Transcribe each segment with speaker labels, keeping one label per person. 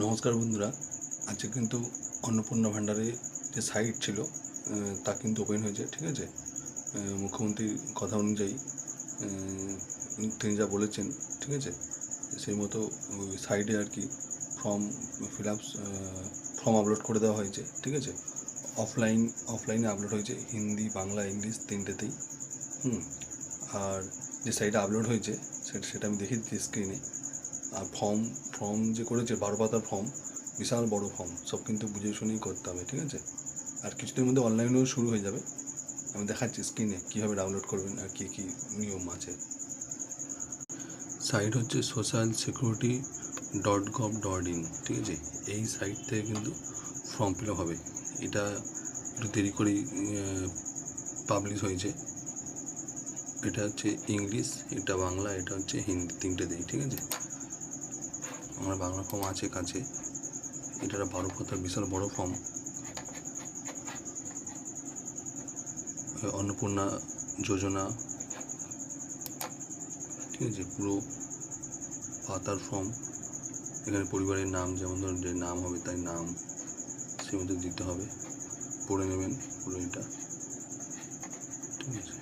Speaker 1: নমস্কার বন্ধুরা, আজকে কিন্তু অন্নপূর্ণা ভাণ্ডারে যে সাইট ছিল তা কিন্তু ওপেন হয়েছে। ঠিক আছে, মুখ্যমন্ত্রীর কথা অনুযায়ী তিনি যা বলেছেন, ঠিক আছে, সেই মতো ওই সাইডে আর কি form fill up form upload করে দেওয়া হয়েছে। ঠিক আছে, অফলাইনে আপলোড হয়েছে, হিন্দি, বাংলা, ইংলিশ তিনটেতেই। আর যে সাইটে আপলোড হয়েছে সেটা আমি দেখে দিচ্ছি স্ক্রিনে। আর ফর্ম যে করেছে 12 পাতার ফর্ম, বিশাল বড় ফর্ম, সব কিন্তু বুঝে শুনেই করতে হবে। ঠিক আছে, আর কিছুদিনের মধ্যে অনলাইনেও শুরু হয়ে যাবে। আমি দেখাচ্ছি স্ক্রিনে কীভাবে ডাউনলোড করবেন আর কী কী নিয়ম আছে। সাইট হচ্ছে socialsecurity.gov.in। ঠিক আছে, এই সাইট থেকে কিন্তু ফর্ম ফিল আপ হবে। এটা একটু দেরি করেই পাবলিশ হয়েছে। এটা হচ্ছে ইংলিশ, এটা বাংলা, এটা হচ্ছে হিন্দি, তিনটেতেই। ঠিক আছে, আমার বাংলা ফর্ম আছে কাছে। এটা 12 পাতার বিশাল বড় ফর্ম। অন্নপূর্ণা যোজনা, ঠিক আছে, পুরো পাতার ফর্ম। এখানে পরিবারের নাম, যেমন ধরুন যে নাম হবে তাই নাম সে মতো দিতে হবে, পড়ে নেবেন পুরো এটা। ঠিক আছে,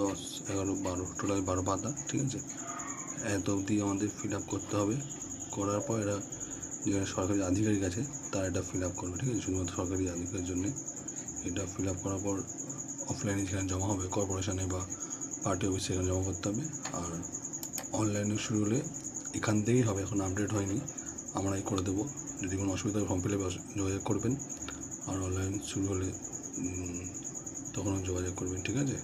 Speaker 1: দশ, 11, 12, টোটাল 12 পাতা। ঠিক আছে, এত অবধি আমাদের ফিল আপ করতে হবে। করার পর এরা যেখানে সরকারি আধিকারিক আছে তারা এটা ফিল আপ করবে। ঠিক আছে, শুধুমাত্র সরকারি আধিকারিকের জন্য এটা ফিল আপ করার পর অফলাইনে যেখানে জমা হবে, কর্পোরেশনে বা পার্টি অফিসে সেখানে জমা করতে হবে। আর অনলাইনে শুরু হলে এখান থেকেই হবে, এখন আপডেট হয়নি, আমরাই করে দেবো। যদি কোনো অসুবিধা হয় ফর্ম ফিল আপে যোগাযোগ করবেন, আর অনলাইন শুরু হলে তখনও যোগাযোগ করবেন। ঠিক আছে।